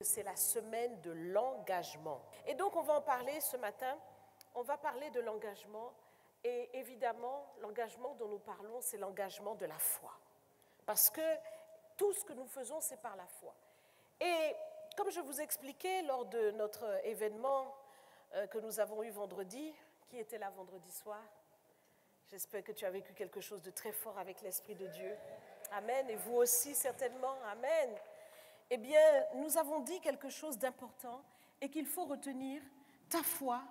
C'est la semaine de l'engagement. Et donc on va en parler ce matin, on va parler de l'engagement et évidemment l'engagement dont nous parlons c'est l'engagement de la foi. Parce que tout ce que nous faisons c'est par la foi. Et comme je vous expliquais lors de notre événement que nous avons eu vendredi, qui était là vendredi soir, j'espère que tu as vécu quelque chose de très fort avec l'Esprit de Dieu. Amen. Et vous aussi certainement. Amen. Eh bien, nous avons dit quelque chose d'important et qu'il faut retenir. Ta foi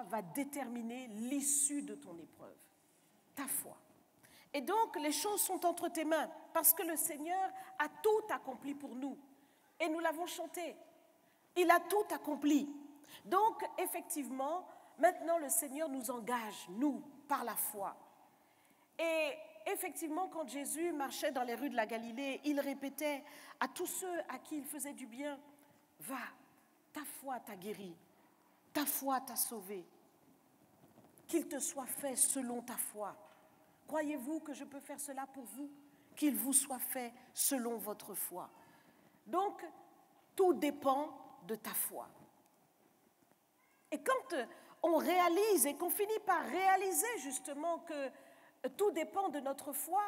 va déterminer l'issue de ton épreuve. Ta foi. Et donc, les choses sont entre tes mains parce que le Seigneur a tout accompli pour nous. Et nous l'avons chanté. Il a tout accompli. Donc, effectivement, maintenant, le Seigneur nous engage, nous, par la foi. Et effectivement, quand Jésus marchait dans les rues de la Galilée, il répétait à tous ceux à qui il faisait du bien, « Va, ta foi t'a guéri, ta foi t'a sauvé, qu'il te soit fait selon ta foi. Croyez-vous que je peux faire cela pour vous? Qu'il vous soit fait selon votre foi. » Donc, tout dépend de ta foi. Et quand on réalise et qu'on finit par réaliser justement que tout dépend de notre foi,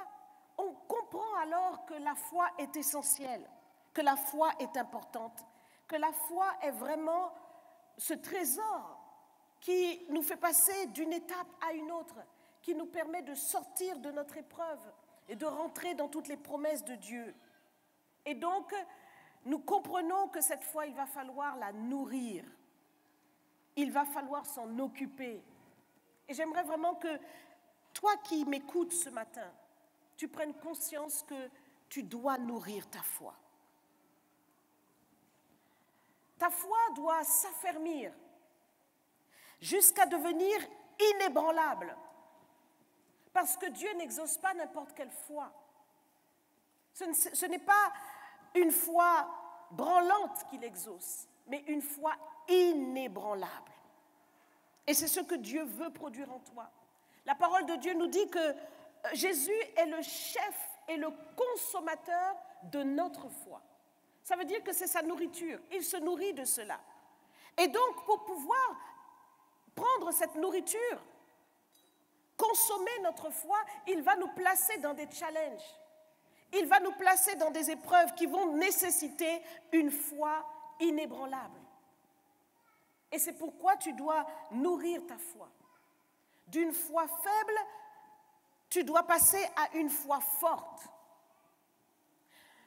on comprend alors que la foi est essentielle, que la foi est importante, que la foi est vraiment ce trésor qui nous fait passer d'une étape à une autre, qui nous permet de sortir de notre épreuve et de rentrer dans toutes les promesses de Dieu. Et donc, nous comprenons que cette foi, il va falloir la nourrir. Il va falloir s'en occuper. Et j'aimerais vraiment que toi qui m'écoutes ce matin, tu prennes conscience que tu dois nourrir ta foi. Ta foi doit s'affermir jusqu'à devenir inébranlable. Parce que Dieu n'exauce pas n'importe quelle foi. Ce n'est pas une foi branlante qu'il exauce, mais une foi inébranlable. Et c'est ce que Dieu veut produire en toi. La parole de Dieu nous dit que Jésus est le chef et le consommateur de notre foi. Ça veut dire que c'est sa nourriture. Il se nourrit de cela. Et donc, pour pouvoir prendre cette nourriture, consommer notre foi, il va nous placer dans des challenges. Il va nous placer dans des épreuves qui vont nécessiter une foi inébranlable. Et c'est pourquoi tu dois nourrir ta foi. D'une foi faible, tu dois passer à une foi forte.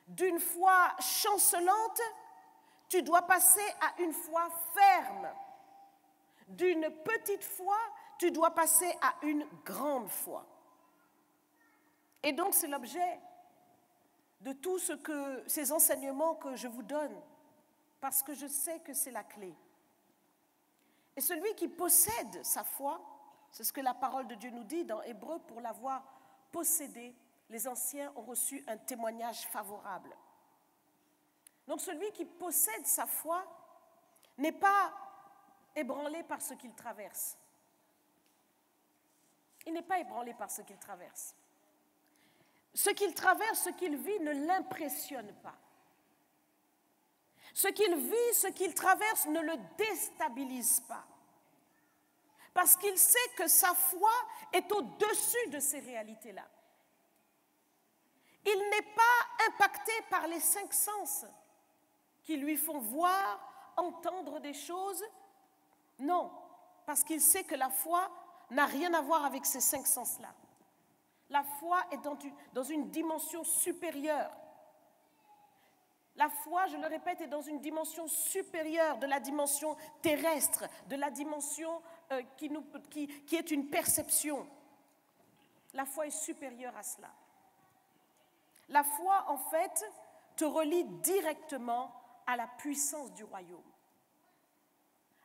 D'une foi chancelante, tu dois passer à une foi ferme. D'une petite foi, tu dois passer à une grande foi. Et donc, c'est l'objet de tous ces enseignements que je vous donne, parce que je sais que c'est la clé. Et celui qui possède sa foi, c'est ce que la parole de Dieu nous dit dans Hébreux, pour l'avoir possédée, les anciens ont reçu un témoignage favorable. Donc celui qui possède sa foi n'est pas ébranlé par ce qu'il traverse. Il n'est pas ébranlé par ce qu'il traverse. Ce qu'il traverse, ce qu'il vit ne l'impressionne pas. Ce qu'il vit, ce qu'il traverse ne le déstabilise pas. Parce qu'il sait que sa foi est au-dessus de ces réalités-là. Il n'est pas impacté par les 5 sens qui lui font voir, entendre des choses. Non, parce qu'il sait que la foi n'a rien à voir avec ces 5 sens-là. La foi est dans une dimension supérieure. La foi, je le répète, est dans une dimension supérieure de la dimension terrestre, de la dimension qui est une perception. La foi est supérieure à cela. La foi, en fait, te relie directement à la puissance du royaume.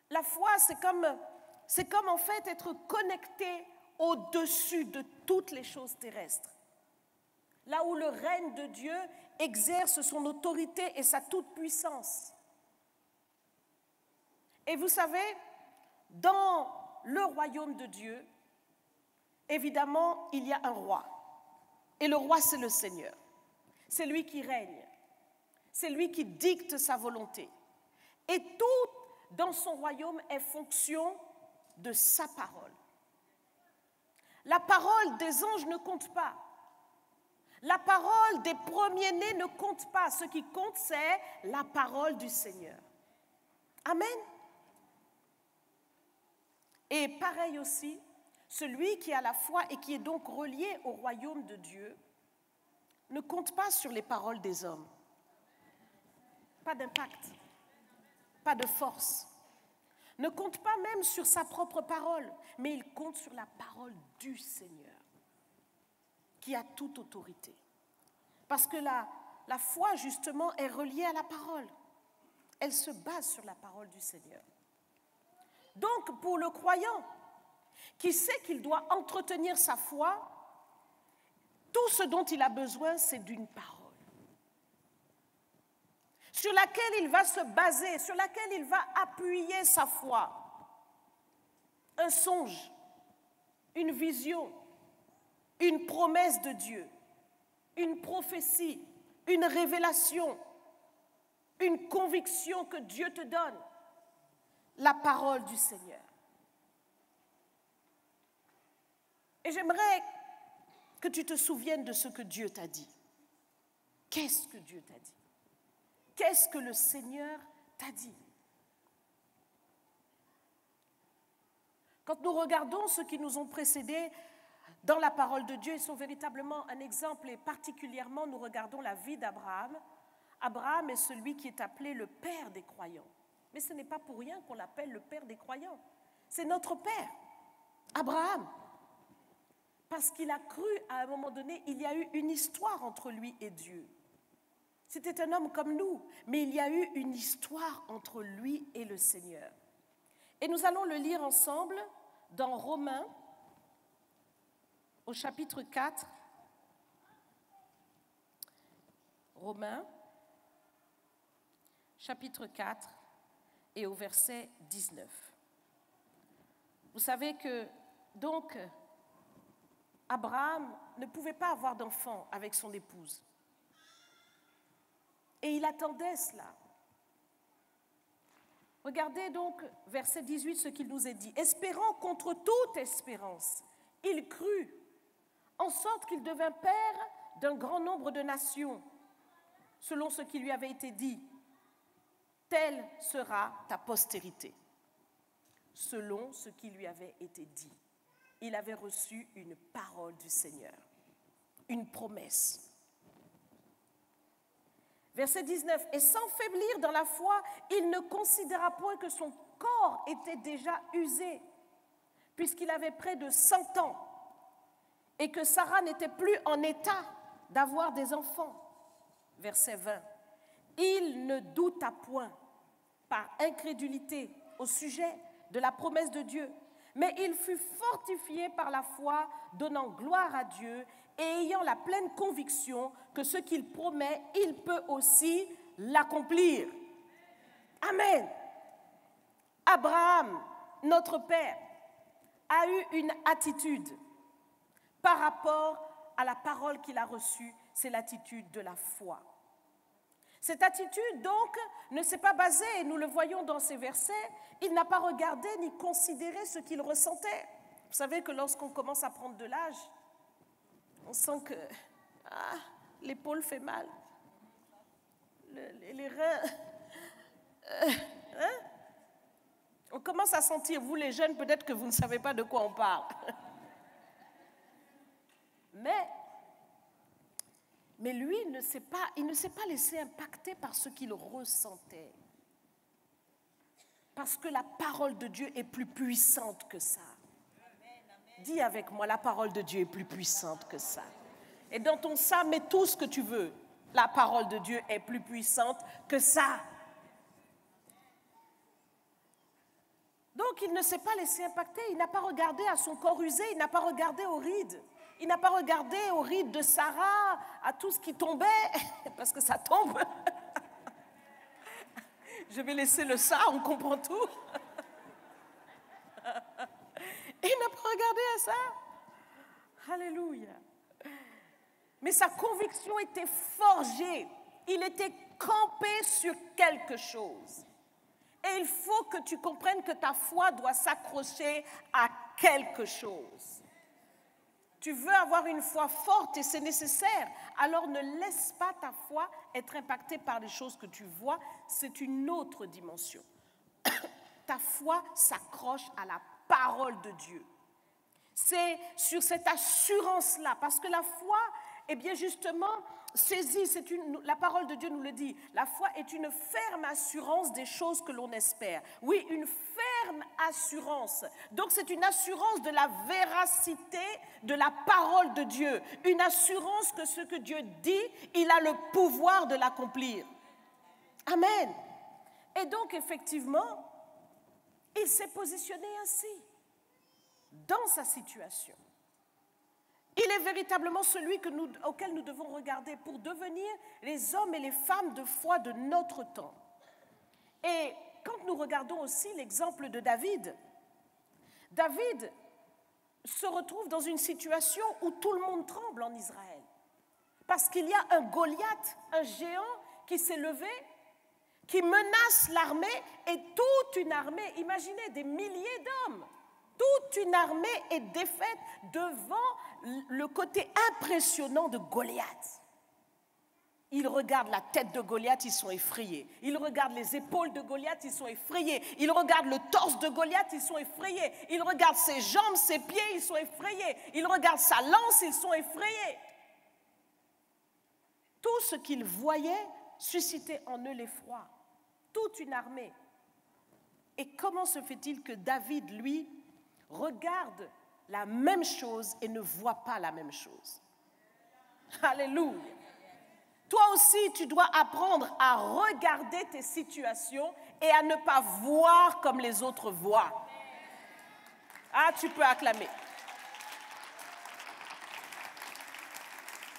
La foi, c'est comme en fait être connecté au-dessus de toutes les choses terrestres. Là où le règne de Dieu exerce son autorité et sa toute-puissance. Et vous savez, dans le royaume de Dieu, évidemment, il y a un roi. Et le roi, c'est le Seigneur. C'est lui qui règne. C'est lui qui dicte sa volonté. Et tout dans son royaume est fonction de sa parole. La parole des anges ne compte pas. La parole des premiers-nés ne compte pas. Ce qui compte, c'est la parole du Seigneur. Amen. Et pareil aussi, celui qui a la foi et qui est donc relié au royaume de Dieu ne compte pas sur les paroles des hommes. Pas d'impact, pas de force. Ne compte pas même sur sa propre parole, mais il compte sur la parole du Seigneur, qui a toute autorité. Parce que la foi, justement, est reliée à la parole. Elle se base sur la parole du Seigneur. Donc, pour le croyant, qui sait qu'il doit entretenir sa foi, tout ce dont il a besoin, c'est d'une parole sur laquelle il va se baser, sur laquelle il va appuyer sa foi. Un songe, une vision, une promesse de Dieu, une prophétie, une révélation, une conviction que Dieu te donne, la parole du Seigneur. Et j'aimerais que tu te souviennes de ce que Dieu t'a dit. Qu'est-ce que Dieu t'a dit? Qu'est-ce que le Seigneur t'a dit? Quand nous regardons ceux qui nous ont précédés dans la parole de Dieu, ils sont véritablement un exemple, et particulièrement nous regardons la vie d'Abraham. Abraham est celui qui est appelé le père des croyants. Mais ce n'est pas pour rien qu'on l'appelle le père des croyants. C'est notre père, Abraham. Parce qu'il a cru à un moment donné, il y a eu une histoire entre lui et Dieu. C'était un homme comme nous, mais il y a eu une histoire entre lui et le Seigneur. Et nous allons le lire ensemble dans Romains, au chapitre 4. Romains, chapitre 4, et au verset 19. Vous savez que, donc, Abraham ne pouvait pas avoir d'enfant avec son épouse. Et il attendait cela. Regardez donc, verset 18, ce qu'il nous est dit. Espérant contre toute espérance, il crut, en sorte qu'il devint père d'un grand nombre de nations, selon ce qui lui avait été dit. Telle sera ta postérité, selon ce qui lui avait été dit. Il avait reçu une parole du Seigneur, une promesse. Verset 19, « Et sans faiblir dans la foi, il ne considéra point que son corps était déjà usé, puisqu'il avait près de 100 ans, et que Sarah n'était plus en état d'avoir des enfants. » Verset 20, « Il ne douta point par incrédulité au sujet de la promesse de Dieu, mais il fut fortifié par la foi, donnant gloire à Dieu et ayant la pleine conviction que ce qu'il promet, il peut aussi l'accomplir. » Amen. Abraham, notre père, a eu une attitude par rapport à la parole qu'il a reçue, c'est l'attitude de la foi. Cette attitude, donc, ne s'est pas basée, et nous le voyons dans ces versets, il n'a pas regardé ni considéré ce qu'il ressentait. Vous savez que lorsqu'on commence à prendre de l'âge, on sent que l'épaule fait mal, les reins. On commence à sentir, vous les jeunes, peut-être que vous ne savez pas de quoi on parle. Mais lui, il ne s'est pas laissé impacter par ce qu'il ressentait. Parce que la parole de Dieu est plus puissante que ça. Dis avec moi, la parole de Dieu est plus puissante que ça. Et dans ton ça, mets tout ce que tu veux. La parole de Dieu est plus puissante que ça. Donc, il ne s'est pas laissé impacter. Il n'a pas regardé à son corps usé. Il n'a pas regardé aux rides. Il n'a pas regardé aux rides de Sarah, à tout ce qui tombait, parce que ça tombe. Je vais laisser le ça, on comprend tout. Et il n'a pas regardé à ça. Alléluia. Mais sa conviction était forgée. Il était camper sur quelque chose. Et il faut que tu comprennes que ta foi doit s'accrocher à quelque chose. Tu veux avoir une foi forte et c'est nécessaire, alors ne laisse pas ta foi être impactée par les choses que tu vois, c'est une autre dimension. Ta foi s'accroche à la parole de Dieu. C'est sur cette assurance-là, parce que la foi, eh bien justement, saisie, la parole de Dieu nous le dit, la foi est une ferme assurance des choses que l'on espère. Oui, une ferme assurance. Donc c'est une assurance de la véracité de la parole de Dieu, une assurance que ce que Dieu dit, il a le pouvoir de l'accomplir. Amen. Et donc effectivement, il s'est positionné ainsi, dans sa situation. Il est véritablement celui auquel nous devons regarder pour devenir les hommes et les femmes de foi de notre temps. Et quand nous regardons aussi l'exemple de David, David se retrouve dans une situation où tout le monde tremble en Israël. Parce qu'il y a un Goliath, un géant qui s'est levé, qui menace l'armée et toute une armée, imaginez des milliers d'hommes, toute une armée est défaite devant le côté impressionnant de Goliath. Ils regardent la tête de Goliath, ils sont effrayés. Ils regardent les épaules de Goliath, ils sont effrayés. Ils regardent le torse de Goliath, ils sont effrayés. Ils regardent ses jambes, ses pieds, ils sont effrayés. Ils regardent sa lance, ils sont effrayés. Tout ce qu'ils voyaient suscitait en eux l'effroi. Toute une armée. Et comment se fait-il que David, lui, regarde la même chose et ne voit pas la même chose? Alléluia. Toi aussi, tu dois apprendre à regarder tes situations et à ne pas voir comme les autres voient. Ah, tu peux acclamer.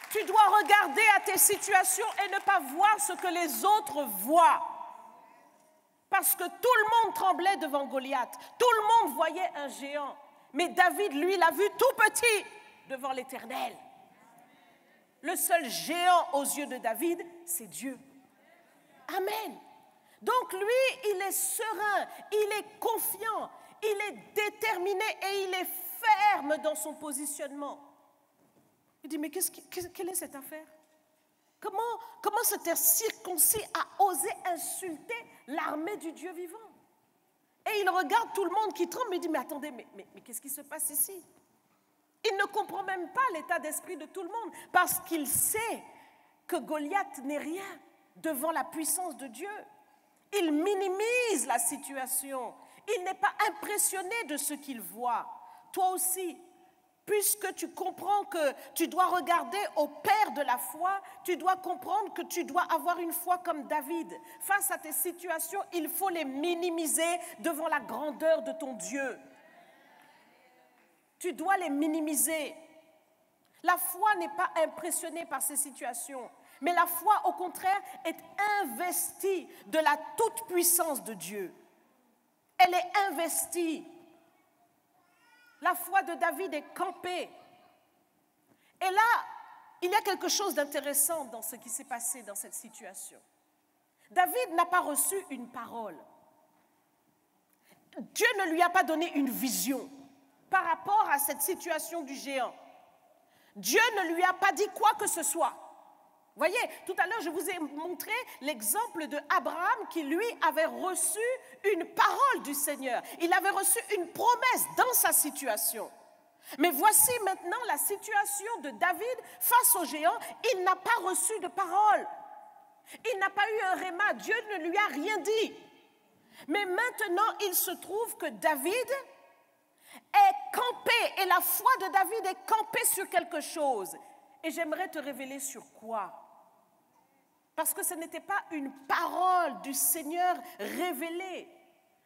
Tu dois regarder à tes situations et ne pas voir ce que les autres voient. Parce que tout le monde tremblait devant Goliath. Tout le monde voyait un géant. Mais David, lui, l'a vu tout petit devant l'Éternel. Le seul géant aux yeux de David, c'est Dieu. Amen. Donc lui, il est serein, il est confiant, il est déterminé et il est ferme dans son positionnement. Il dit, mais quelle est cette affaire? Comment cet incirconcis a osé insulter l'armée du Dieu vivant? Et il regarde tout le monde qui tremble et dit, mais attendez, mais qu'est-ce qui se passe ici? Il ne comprend même pas l'état d'esprit de tout le monde parce qu'il sait que Goliath n'est rien devant la puissance de Dieu. Il minimise la situation. Il n'est pas impressionné de ce qu'il voit. Toi aussi, puisque tu comprends que tu dois regarder au Père de la foi, tu dois comprendre que tu dois avoir une foi comme David. Face à tes situations, il faut les minimiser devant la grandeur de ton Dieu. Tu dois les minimiser. La foi n'est pas impressionnée par ces situations, mais la foi, au contraire, est investie de la toute-puissance de Dieu. Elle est investie. La foi de David est campée. Et là, il y a quelque chose d'intéressant dans ce qui s'est passé dans cette situation. David n'a pas reçu une parole. Dieu ne lui a pas donné une vision par rapport à cette situation du géant. Dieu ne lui a pas dit quoi que ce soit. Vous voyez, tout à l'heure, je vous ai montré l'exemple d'Abraham qui, lui, avait reçu une parole du Seigneur. Il avait reçu une promesse dans sa situation. Mais voici maintenant la situation de David face au géant. Il n'a pas reçu de parole. Il n'a pas eu un réma. Dieu ne lui a rien dit. Mais maintenant, il se trouve que David est campé et la foi de David est campée sur quelque chose. Et j'aimerais te révéler sur quoi. Parce que ce n'était pas une parole du Seigneur révélée.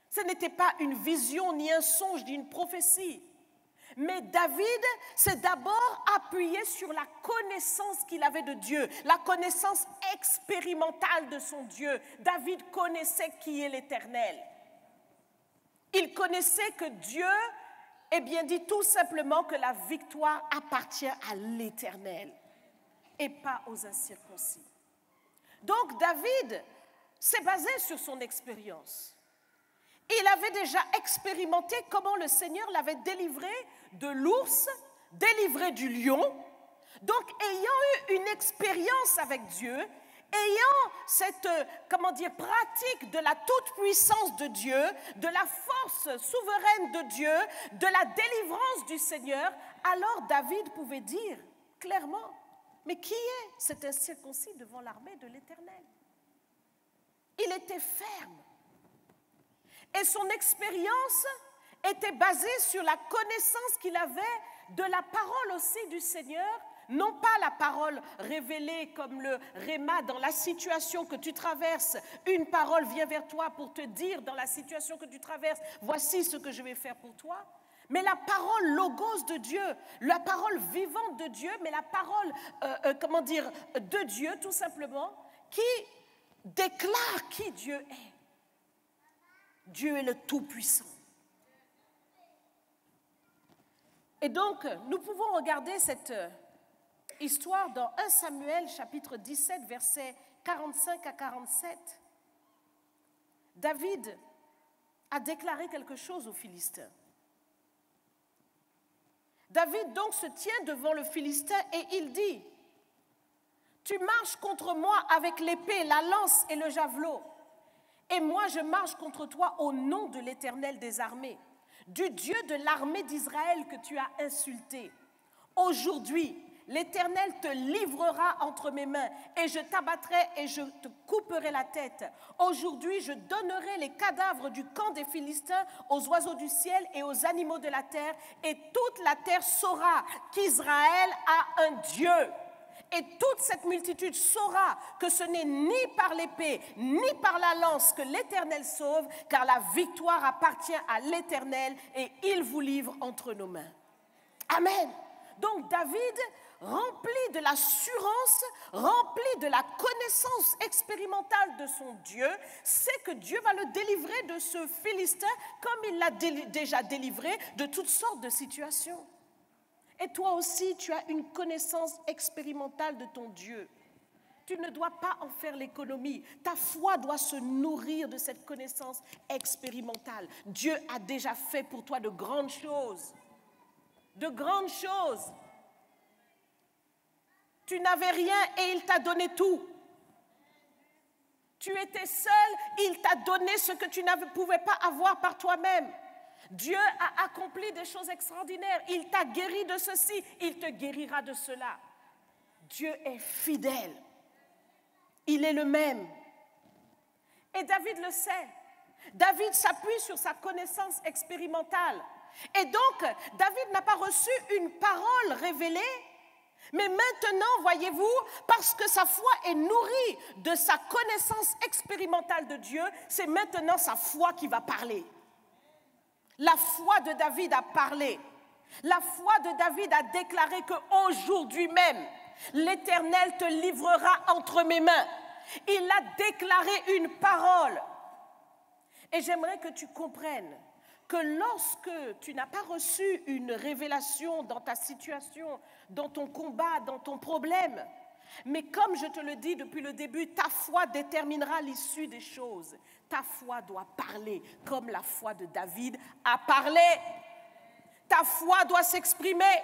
Ce n'était pas une vision, ni un songe, ni une prophétie. Mais David s'est d'abord appuyé sur la connaissance qu'il avait de Dieu, la connaissance expérimentale de son Dieu. David connaissait qui est l'Éternel. Il connaissait que Dieu, eh bien, dit tout simplement que la victoire appartient à l'Éternel et pas aux incirconcis. Donc David s'est basé sur son expérience. Il avait déjà expérimenté comment le Seigneur l'avait délivré de l'ours, délivré du lion. Donc, ayant eu une expérience avec Dieu, ayant cette, pratique de la toute-puissance de Dieu, de la force souveraine de Dieu, de la délivrance du Seigneur, alors David pouvait dire clairement, mais qui est cet incirconcis devant l'armée de l'Éternel? Il était ferme. Et son expérience était basée sur la connaissance qu'il avait de la parole aussi du Seigneur, non pas la parole révélée comme le réma dans la situation que tu traverses. Une parole vient vers toi pour te dire dans la situation que tu traverses, voici ce que je vais faire pour toi. Mais la parole logos de Dieu, la parole vivante de Dieu, mais la parole, de Dieu tout simplement, qui déclare qui Dieu est. Dieu est le Tout-Puissant. Et donc, nous pouvons regarder cette histoire dans 1 Samuel, chapitre 17, versets 45 à 47. David a déclaré quelque chose aux Philistins. David donc se tient devant le Philistin et il dit, « Tu marches contre moi avec l'épée, la lance et le javelot. Et moi, je marche contre toi au nom de l'Éternel des armées, du Dieu de l'armée d'Israël que tu as insulté. Aujourd'hui, l'Éternel te livrera entre mes mains, et je t'abattrai et je te couperai la tête. Aujourd'hui, je donnerai les cadavres du camp des Philistins aux oiseaux du ciel et aux animaux de la terre, et toute la terre saura qu'Israël a un Dieu. Et toute cette multitude saura que ce n'est ni par l'épée, ni par la lance que l'Éternel sauve, car la victoire appartient à l'Éternel et il vous livre entre nos mains. » Amen. Donc David, rempli de l'assurance, rempli de la connaissance expérimentale de son Dieu, sait que Dieu va le délivrer de ce Philistin comme il l'a déjà délivré de toutes sortes de situations. Et toi aussi, tu as une connaissance expérimentale de ton Dieu. Tu ne dois pas en faire l'économie. Ta foi doit se nourrir de cette connaissance expérimentale. Dieu a déjà fait pour toi de grandes choses. De grandes choses. Tu n'avais rien et il t'a donné tout. Tu étais seul, il t'a donné ce que tu ne pouvais pas avoir par toi-même. Dieu a accompli des choses extraordinaires. Il t'a guéri de ceci, il te guérira de cela. Dieu est fidèle. Il est le même. Et David le sait. David s'appuie sur sa connaissance expérimentale. Et donc, David n'a pas reçu une parole révélée, mais maintenant, voyez-vous, parce que sa foi est nourrie de sa connaissance expérimentale de Dieu, c'est maintenant sa foi qui va parler. La foi de David a parlé. La foi de David a déclaré qu'aujourd'hui même, l'Éternel te livrera entre mes mains. Il a déclaré une parole. Et j'aimerais que tu comprennes que lorsque tu n'as pas reçu une révélation dans ta situation, dans ton combat, dans ton problème, mais comme je te le dis depuis le début, ta foi déterminera l'issue des choses. Ta foi doit parler comme la foi de David a parlé. Ta foi doit s'exprimer.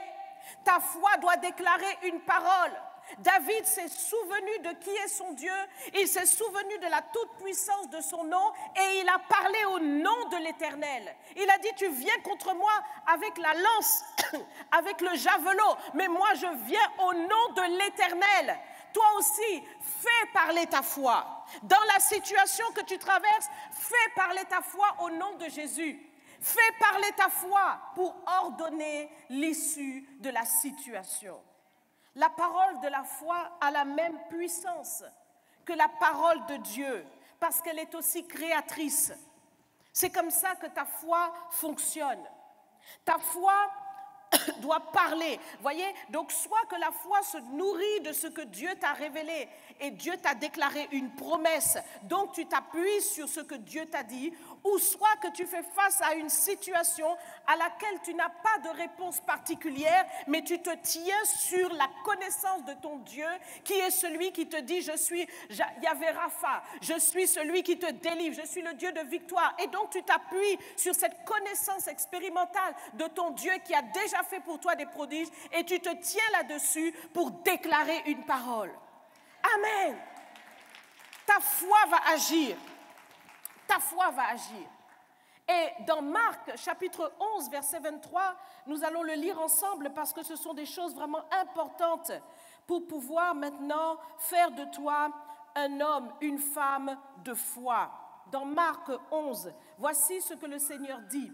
Ta foi doit déclarer une parole. David s'est souvenu de qui est son Dieu. Il s'est souvenu de la toute-puissance de son nom et il a parlé au nom de l'Éternel. Il a dit, tu viens contre moi avec la lance, avec le javelot, mais moi je viens au nom de l'Éternel. Toi aussi, fais parler ta foi. Dans la situation que tu traverses, fais parler ta foi au nom de Jésus. Fais parler ta foi pour ordonner l'issue de la situation. La parole de la foi a la même puissance que la parole de Dieu, parce qu'elle est aussi créatrice. C'est comme ça que ta foi fonctionne. Ta foi doit parler. Voyez, donc soit que la foi se nourrit de ce que Dieu t'a révélé et Dieu t'a déclaré une promesse, donc tu t'appuies sur ce que Dieu t'a dit, ou soit que tu fais face à une situation à laquelle tu n'as pas de réponse particulière, mais tu te tiens sur la connaissance de ton Dieu, qui est celui qui te dit, je suis Yahvé Rapha, je suis celui qui te délivre, je suis le Dieu de victoire. Et donc tu t'appuies sur cette connaissance expérimentale de ton Dieu qui a déjà fait pour toi des prodiges, et tu te tiens là-dessus pour déclarer une parole. Amen. Ta foi va agir. Ta foi va agir. Et dans Marc, chapitre 11, verset 23, nous allons le lire ensemble parce que ce sont des choses vraiment importantes pour pouvoir maintenant faire de toi un homme, une femme de foi. Dans Marc 11, voici ce que le Seigneur dit.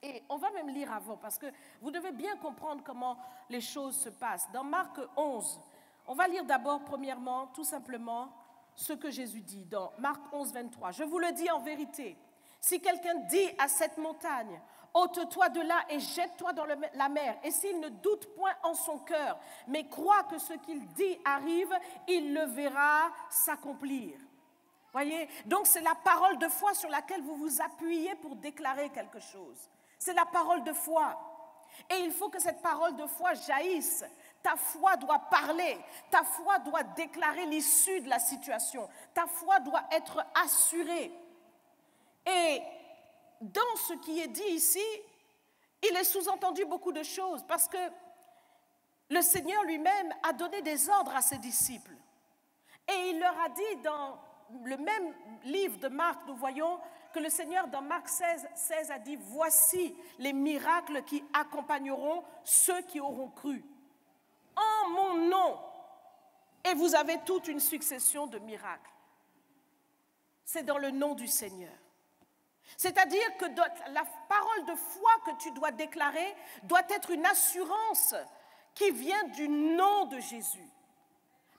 Et on va même lire avant parce que vous devez bien comprendre comment les choses se passent. Dans Marc 11, on va lire d'abord, premièrement, tout simplement, ce que Jésus dit dans Marc 11, 23. Je vous le dis en vérité, si quelqu'un dit à cette montagne, ôte-toi de là et jette-toi dans la mer, et s'il ne doute point en son cœur, mais croit que ce qu'il dit arrive, il le verra s'accomplir. Voyez, donc c'est la parole de foi sur laquelle vous vous appuyez pour déclarer quelque chose. C'est la parole de foi. Et il faut que cette parole de foi jaillisse. Ta foi doit parler. Ta foi doit déclarer l'issue de la situation. Ta foi doit être assurée. Et dans ce qui est dit ici, il est sous-entendu beaucoup de choses parce que le Seigneur lui-même a donné des ordres à ses disciples. Et il leur a dit dans le même livre de Marc, nous voyons que le Seigneur, dans Marc 16 a dit « Voici les miracles qui accompagneront ceux qui auront cru. En mon nom. » Et vous avez toute une succession de miracles. C'est dans le nom du Seigneur. C'est-à-dire que la parole de foi que tu dois déclarer doit être une assurance qui vient du nom de Jésus.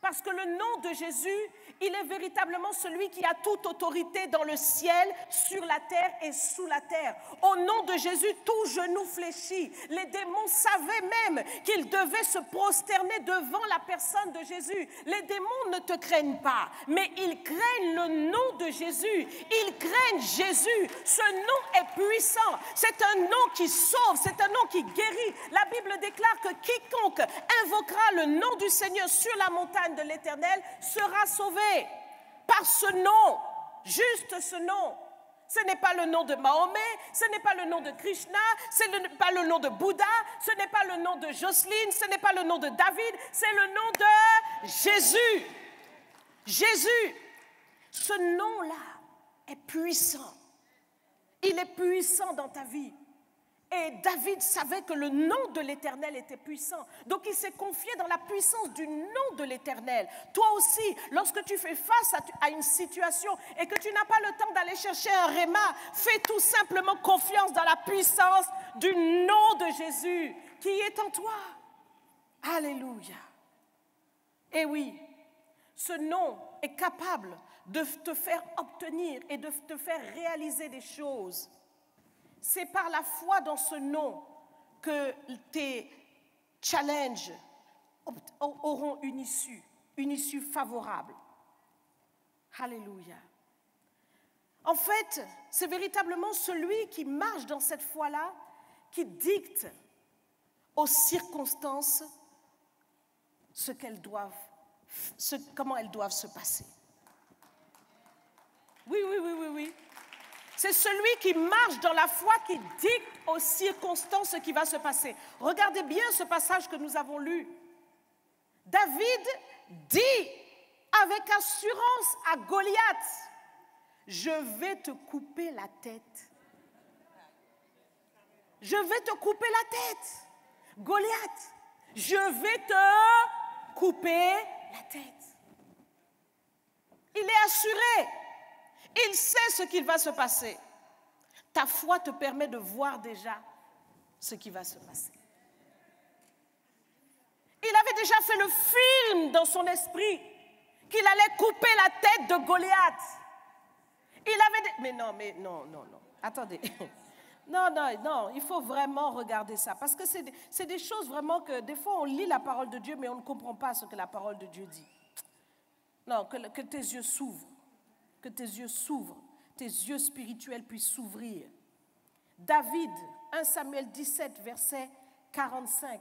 Parce que le nom de Jésus, il est véritablement celui qui a toute autorité dans le ciel, sur la terre et sous la terre. Au nom de Jésus, tout genou fléchit. Les démons savaient même qu'ils devaient se prosterner devant la personne de Jésus. Les démons ne te craignent pas, mais ils craignent le nom de Jésus. Ils craignent Jésus. Ce nom est puissant. C'est un nom qui sauve, c'est un nom qui guérit. La Bible déclare que quiconque invoquera le nom du Seigneur sur la montagne de l'Éternel sera sauvé par ce nom, juste ce nom. Ce n'est pas le nom de Mahomet, ce n'est pas le nom de Krishna, ce n'est pas le nom de Bouddha, ce n'est pas le nom de Jocelyne, ce n'est pas le nom de David, c'est le nom de Jésus. Jésus, ce nom-là est puissant. Il est puissant dans ta vie. Et David savait que le nom de l'Éternel était puissant. Donc il s'est confié dans la puissance du nom de l'Éternel. Toi aussi, lorsque tu fais face à une situation et que tu n'as pas le temps d'aller chercher un réma, fais tout simplement confiance dans la puissance du nom de Jésus qui est en toi. Alléluia. Et oui, ce nom est capable de te faire obtenir et de te faire réaliser des choses. C'est par la foi dans ce nom que tes challenges auront une issue favorable. Alléluia. En fait, c'est véritablement celui qui marche dans cette foi-là qui dicte aux circonstances comment elles doivent se passer. Oui. C'est celui qui marche dans la foi qui dicte aux circonstances ce qui va se passer. Regardez bien ce passage que nous avons lu. David dit avec assurance à Goliath, « Je vais te couper la tête. » Je vais te couper la tête. Goliath, je vais te couper la tête. Il est assuré. Il sait ce qu'il va se passer. Ta foi te permet de voir déjà ce qui va se passer. Il avait déjà fait le film dans son esprit qu'il allait couper la tête de Goliath. Mais non. Attendez. Non, non, non, il faut vraiment regarder ça. Parce que c'est des choses vraiment que des fois on lit la parole de Dieu, mais on ne comprend pas ce que la parole de Dieu dit. Non, que tes yeux s'ouvrent. Que tes yeux s'ouvrent. Tes yeux spirituels puissent s'ouvrir. David, 1 Samuel 17, verset 45.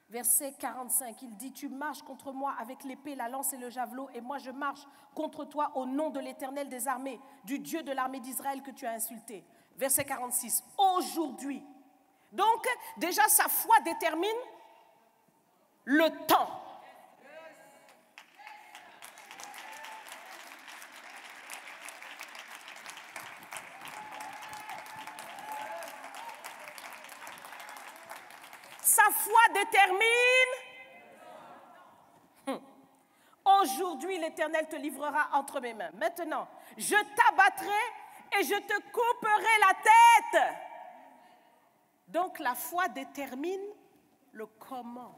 Verset 45, il dit, tu marches contre moi avec l'épée, la lance et le javelot, et moi je marche contre toi au nom de l'Éternel des armées, du Dieu de l'armée d'Israël que tu as insulté. Verset 46, aujourd'hui. Donc, déjà, sa foi détermine le temps. Sa foi détermine. Aujourd'hui, l'Éternel te livrera entre mes mains. Maintenant, je t'abattrai et je te couperai la tête. Donc, la foi détermine le comment.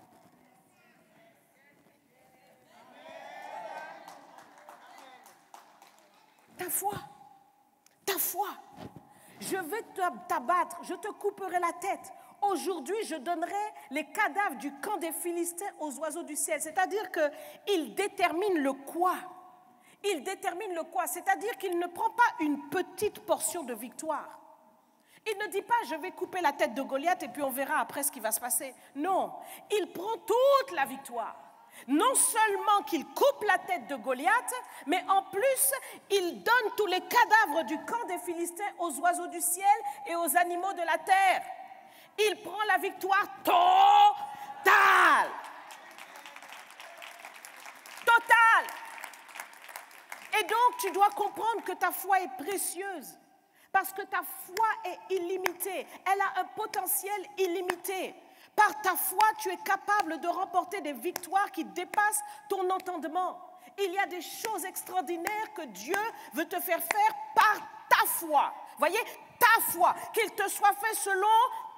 Ta foi. Ta foi. Je vais t'abattre, je te couperai la tête. Aujourd'hui, je donnerai les cadavres du camp des Philistins aux oiseaux du ciel. C'est-à-dire qu'il détermine le quoi. Il détermine le quoi. C'est-à-dire qu'il ne prend pas une petite portion de victoire. Il ne dit pas, je vais couper la tête de Goliath et puis on verra après ce qui va se passer. Non, il prend toute la victoire. Non seulement qu'il coupe la tête de Goliath, mais en plus, il donne tous les cadavres du camp des Philistins aux oiseaux du ciel et aux animaux de la terre. Il prend la victoire totale. Totale. Et donc, tu dois comprendre que ta foi est précieuse. Parce que ta foi est illimitée. Elle a un potentiel illimité. Par ta foi, tu es capable de remporter des victoires qui dépassent ton entendement. Il y a des choses extraordinaires que Dieu veut te faire faire par ta foi. Voyez, ta foi. Qu'il te soit fait selon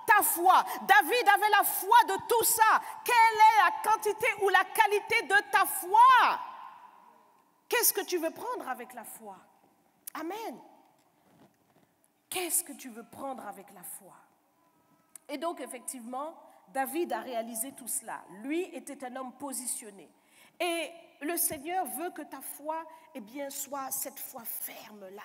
ta foi. David avait la foi de tout ça. Quelle est la quantité ou la qualité de ta foi? Qu'est-ce que tu veux prendre avec la foi? Amen. Qu'est-ce que tu veux prendre avec la foi? Et donc, effectivement, David a réalisé tout cela. Lui était un homme positionné. Et le Seigneur veut que ta foi, eh bien, soit cette foi ferme-là.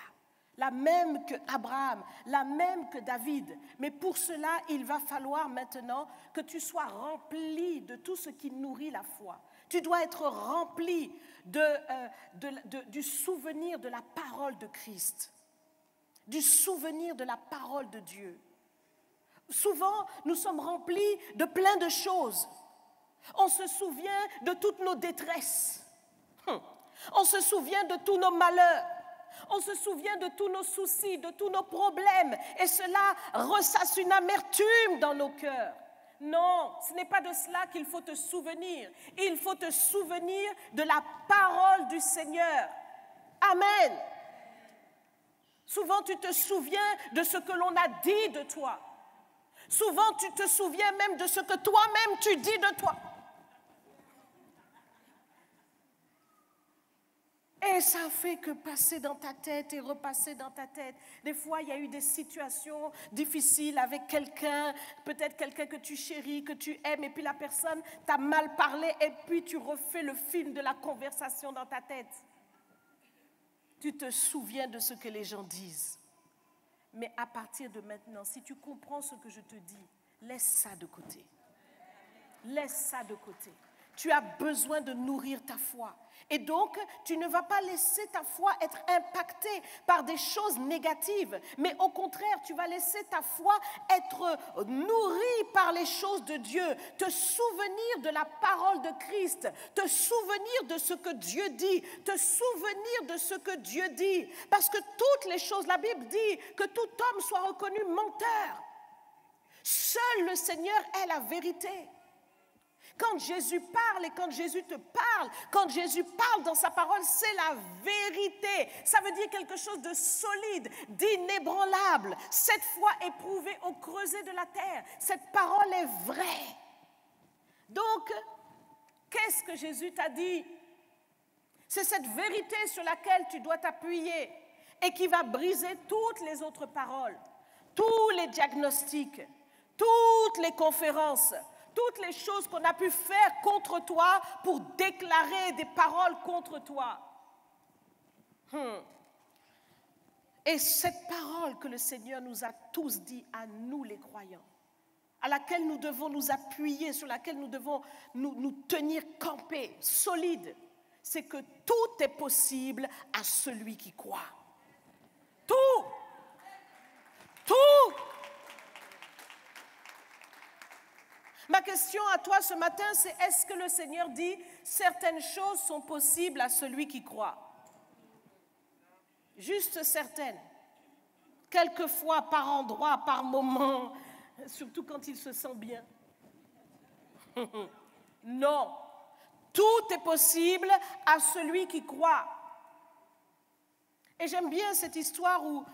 La même que Abraham, la même que David. Mais pour cela, il va falloir maintenant que tu sois rempli de tout ce qui nourrit la foi. Tu dois être rempli du souvenir de la parole de Christ, du souvenir de la parole de Dieu. Souvent, nous sommes remplis de plein de choses. On se souvient de toutes nos détresses. On se souvient de tous nos malheurs. On se souvient de tous nos soucis, de tous nos problèmes. Et cela ressasse une amertume dans nos cœurs. Non, ce n'est pas de cela qu'il faut te souvenir. Il faut te souvenir de la parole du Seigneur. Amen. Souvent, tu te souviens de ce que l'on a dit de toi. Souvent, tu te souviens même de ce que toi-même tu dis de toi. Et ça fait que passer dans ta tête et repasser dans ta tête. Des fois, il y a eu des situations difficiles avec quelqu'un, peut-être quelqu'un que tu chéris, que tu aimes, et puis la personne t'a mal parlé, et puis tu refais le film de la conversation dans ta tête. Tu te souviens de ce que les gens disent. Mais à partir de maintenant, si tu comprends ce que je te dis, laisse ça de côté. Laisse ça de côté. Tu as besoin de nourrir ta foi. Et donc, tu ne vas pas laisser ta foi être impactée par des choses négatives, mais au contraire, tu vas laisser ta foi être nourrie par les choses de Dieu, te souvenir de la parole de Christ, te souvenir de ce que Dieu dit, te souvenir de ce que Dieu dit. Parce que toutes les choses, la Bible dit que tout homme soit reconnu menteur. Seul le Seigneur est la vérité. Quand Jésus parle et quand Jésus te parle, quand Jésus parle dans sa parole, c'est la vérité. Ça veut dire quelque chose de solide, d'inébranlable. Cette foi éprouvée au creuset de la terre. Cette parole est vraie. Donc, qu'est-ce que Jésus t'a dit? C'est cette vérité sur laquelle tu dois t'appuyer. et qui va briser toutes les autres paroles, tous les diagnostics, toutes les conférences, toutes les choses qu'on a pu faire contre toi pour déclarer des paroles contre toi. Et cette parole que le Seigneur nous a tous dit à nous les croyants, à laquelle nous devons nous appuyer, sur laquelle nous devons nous tenir campés, solides, c'est que tout est possible à celui qui croit. Tout. Tout. Ma question à toi ce matin, c'est est-ce que le Seigneur dit certaines choses sont possibles à celui qui croit? Juste certaines. Quelquefois, par endroit, par moment, surtout quand il se sent bien. Non. Tout est possible à celui qui croit. Et j'aime bien cette histoire où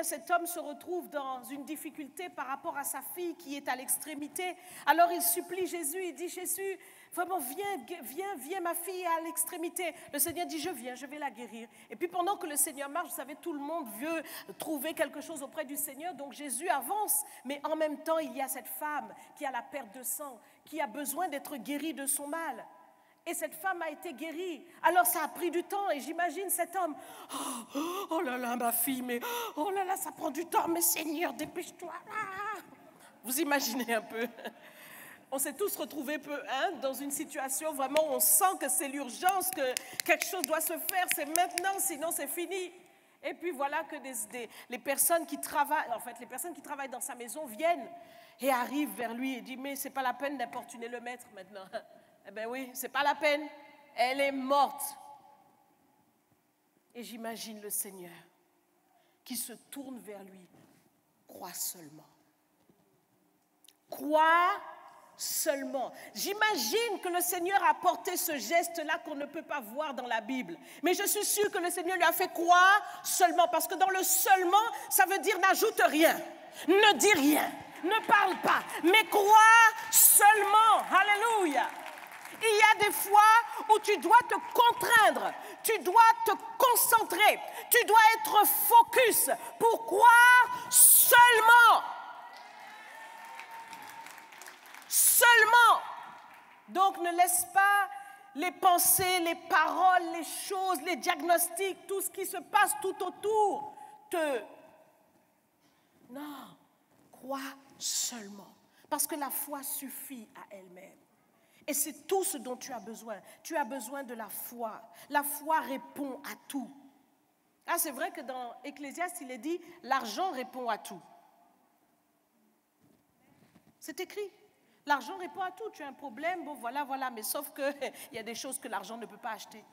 cet homme se retrouve dans une difficulté par rapport à sa fille qui est à l'extrémité. Alors il supplie Jésus, il dit, Jésus, vraiment, viens, ma fille est à l'extrémité. Le Seigneur dit, je vais la guérir. Et puis pendant que le Seigneur marche, vous savez, tout le monde veut trouver quelque chose auprès du Seigneur, donc Jésus avance. Mais en même temps, il y a cette femme qui a la perte de sang, qui a besoin d'être guérie de son mal. Et cette femme a été guérie. Alors ça a pris du temps et j'imagine cet homme. Oh là là, ma fille, mais oh là là, ça prend du temps, mais Seigneur, dépêche-toi. Vous imaginez un peu. On s'est tous retrouvés dans une situation vraiment où on sent que c'est l'urgence, que quelque chose doit se faire, c'est maintenant, sinon c'est fini. Et puis voilà que les personnes qui travaillent dans sa maison viennent et arrivent vers lui et disent, mais c'est pas la peine d'importuner le maître maintenant. Eh bien oui, c'est pas la peine. Elle est morte. Et j'imagine le Seigneur qui se tourne vers lui. Crois seulement. Crois seulement. J'imagine que le Seigneur a porté ce geste-là qu'on ne peut pas voir dans la Bible. Mais je suis sûre que le Seigneur lui a fait croire seulement. Parce que dans le seulement, ça veut dire n'ajoute rien. Ne dis rien. Ne parle pas. Mais crois seulement. Alléluia. Il y a des fois où tu dois te contraindre, tu dois te concentrer, tu dois être focus pour croire seulement. Seulement. Donc ne laisse pas les pensées, les paroles, les choses, les diagnostics, tout ce qui se passe tout autour Non, crois seulement. Parce que la foi suffit à elle-même. Et c'est tout ce dont tu as besoin. Tu as besoin de la foi. La foi répond à tout. Ah, c'est vrai que dans Ecclésiaste, il est dit « l'argent répond à tout ». C'est écrit. L'argent répond à tout. Tu as un problème, bon voilà, mais sauf qu'il y a des choses que l'argent ne peut pas acheter.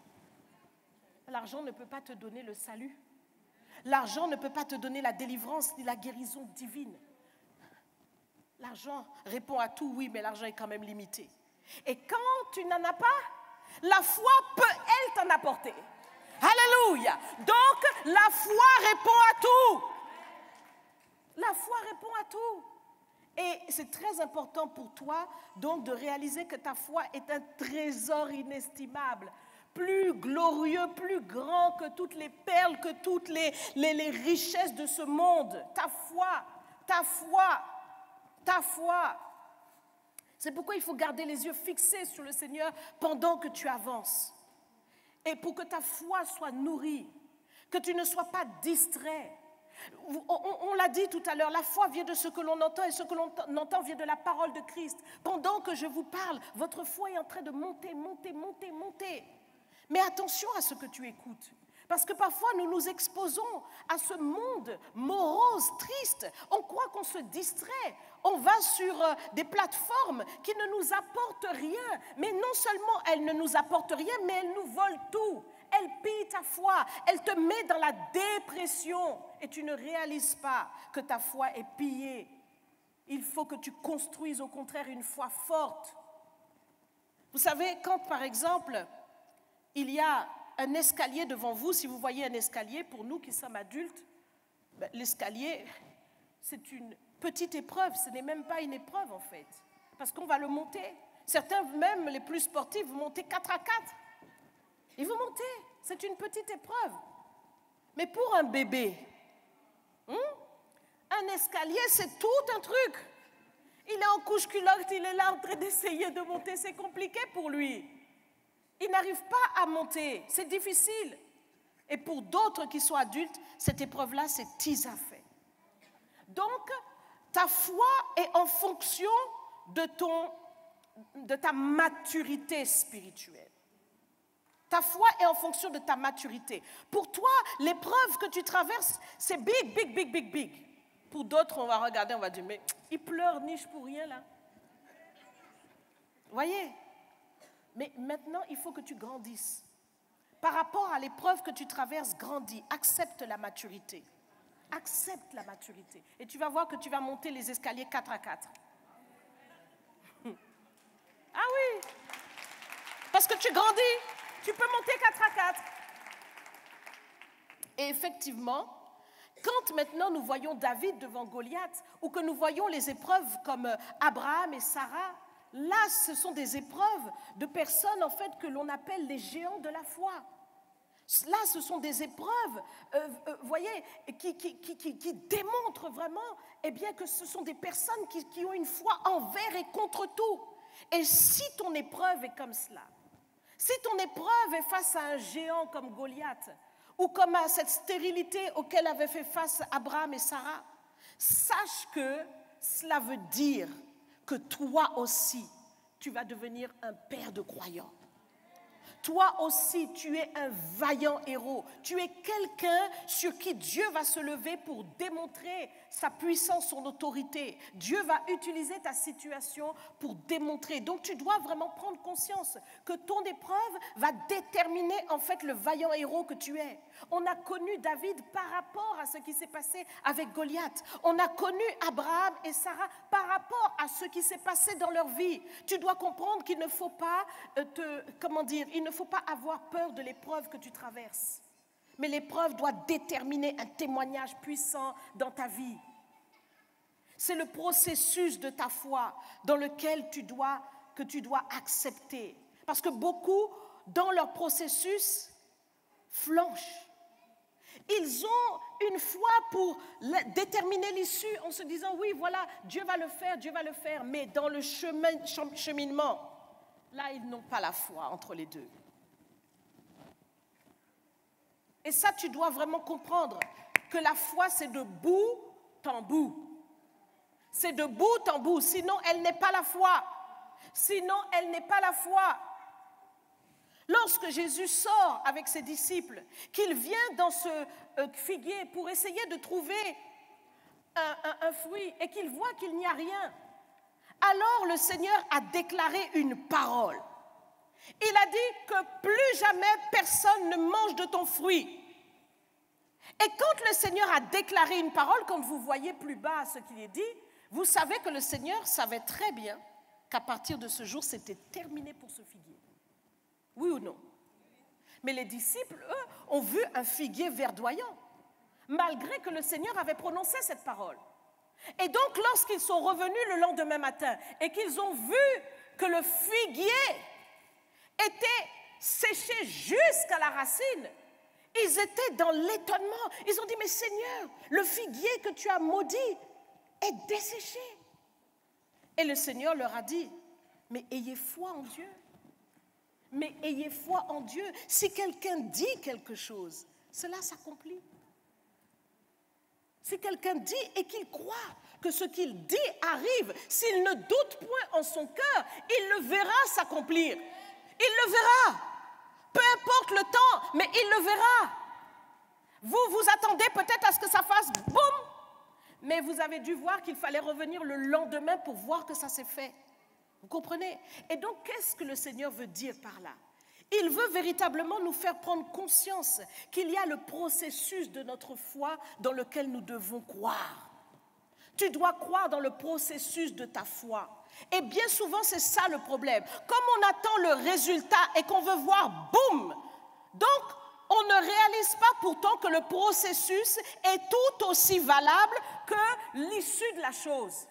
L'argent ne peut pas te donner le salut. L'argent ne peut pas te donner la délivrance ni la guérison divine. L'argent répond à tout, oui, mais l'argent est quand même limité. Et quand tu n'en as pas, la foi peut, elle, t'en apporter. Alléluia. Donc, la foi répond à tout. La foi répond à tout. Et c'est très important pour toi, donc, de réaliser que ta foi est un trésor inestimable, plus glorieux, plus grand que toutes les perles, que toutes les richesses de ce monde. Ta foi, ta foi, ta foi. C'est pourquoi il faut garder les yeux fixés sur le Seigneur pendant que tu avances. Et pour que ta foi soit nourrie, que tu ne sois pas distrait. On l'a dit tout à l'heure, la foi vient de ce que l'on entend et ce que l'on entend vient de la parole de Christ. Pendant que je vous parle, votre foi est en train de monter. Mais attention à ce que tu écoutes. Parce que parfois, nous nous exposons à ce monde morose, triste. On croit qu'on se distrait. On va sur des plateformes qui ne nous apportent rien. Mais non seulement elles ne nous apportent rien, mais elles nous volent tout. Elles pillent ta foi. Elles te mettent dans la dépression. Et tu ne réalises pas que ta foi est pillée. Il faut que tu construises au contraire une foi forte. Vous savez, quand par exemple, il y a un escalier devant vous, si vous voyez un escalier, pour nous qui sommes adultes, l'escalier, c'est une petite épreuve, ce n'est même pas une épreuve en fait, parce qu'on va le monter. Certains, même les plus sportifs, vous montez 4 à 4. Et vous montez, c'est une petite épreuve. Mais pour un bébé, un escalier, c'est tout un truc. Il est en couche-culotte, il est là en train d'essayer de monter, c'est compliqué pour lui. Il n'arrive pas à monter, c'est difficile. Et pour d'autres qui sont adultes, cette épreuve-là, c'est teaser fait. Donc, ta foi est en fonction de ta maturité spirituelle. Ta foi est en fonction de ta maturité. Pour toi, l'épreuve que tu traverses, c'est big, big, big, big, big. Pour d'autres, on va regarder, on va dire, mais il pleure niche pour rien là. Voyez? Mais maintenant, il faut que tu grandisses. Par rapport à l'épreuve que tu traverses, grandis, accepte la maturité. Accepte la maturité. Et tu vas voir que tu vas monter les escaliers 4 à 4. Ah oui! Parce que tu grandis, tu peux monter 4 à 4. Et effectivement, quand maintenant nous voyons David devant Goliath, ou que nous voyons les épreuves comme Abraham et Sarah, là, ce sont des épreuves de personnes, en fait, que l'on appelle les géants de la foi. Là, ce sont des épreuves, voyez, qui démontrent vraiment, eh bien, que ce sont des personnes qui ont une foi envers et contre tout. Et si ton épreuve est comme cela, si ton épreuve est face à un géant comme Goliath, ou comme à cette stérilité auquel avaient fait face Abraham et Sarah, sache que cela veut dire que toi aussi, tu vas devenir un père de croyants. Toi aussi, tu es un vaillant héros. Tu es quelqu'un sur qui Dieu va se lever pour démontrer sa puissance, son autorité. Dieu va utiliser ta situation pour démontrer. Donc, tu dois vraiment prendre conscience que ton épreuve va déterminer en fait le vaillant héros que tu es. On a connu David par rapport à ce qui s'est passé avec Goliath. On a connu Abraham et Sarah par rapport à ce qui s'est passé dans leur vie. Tu dois comprendre qu'il ne faut pas il ne faut pas avoir peur de l'épreuve que tu traverses. Mais l'épreuve doit déterminer un témoignage puissant dans ta vie. C'est le processus de ta foi dans lequel tu dois accepter. Parce que beaucoup, dans leur processus, flanchent. Ils ont une foi pour déterminer l'issue en se disant, oui, voilà, Dieu va le faire. Mais dans le cheminement, là, ils n'ont pas la foi entre les deux. Et ça, tu dois vraiment comprendre que la foi, c'est de bout en bout. C'est de bout en bout, sinon elle n'est pas la foi. Sinon, elle n'est pas la foi. Lorsque Jésus sort avec ses disciples, qu'il vient dans ce figuier pour essayer de trouver un fruit et qu'il voit qu'il n'y a rien, alors le Seigneur a déclaré une parole. Il a dit que plus jamais personne ne mange de ton fruit. Et quand le Seigneur a déclaré une parole, quand vous voyez plus bas ce qu'il est dit, vous savez que le Seigneur savait très bien qu'à partir de ce jour, c'était terminé pour ce figuier. Oui ou non? Mais les disciples, eux, ont vu un figuier verdoyant, malgré que le Seigneur avait prononcé cette parole. Et donc, lorsqu'ils sont revenus le lendemain matin et qu'ils ont vu que le figuier était séché jusqu'à la racine, ils étaient dans l'étonnement. Ils ont dit, mais Seigneur, le figuier que tu as maudit est desséché. Et le Seigneur leur a dit, mais ayez foi en Dieu. Mais ayez foi en Dieu. Si quelqu'un dit quelque chose, cela s'accomplit. Si quelqu'un dit et qu'il croit que ce qu'il dit arrive, s'il ne doute point en son cœur, il le verra s'accomplir. Il le verra. Peu importe le temps, mais il le verra. Vous attendez peut-être à ce que ça fasse boum, mais vous avez dû voir qu'il fallait revenir le lendemain pour voir que ça s'est fait. Vous comprenez? Et donc, qu'est-ce que le Seigneur veut dire par là? Il veut véritablement nous faire prendre conscience qu'il y a le processus de notre foi dans lequel nous devons croire. Tu dois croire dans le processus de ta foi. Et bien souvent, c'est ça le problème. Comme on attend le résultat et qu'on veut voir, boum! Donc, on ne réalise pas pourtant que le processus est tout aussi valable que l'issue de la chose.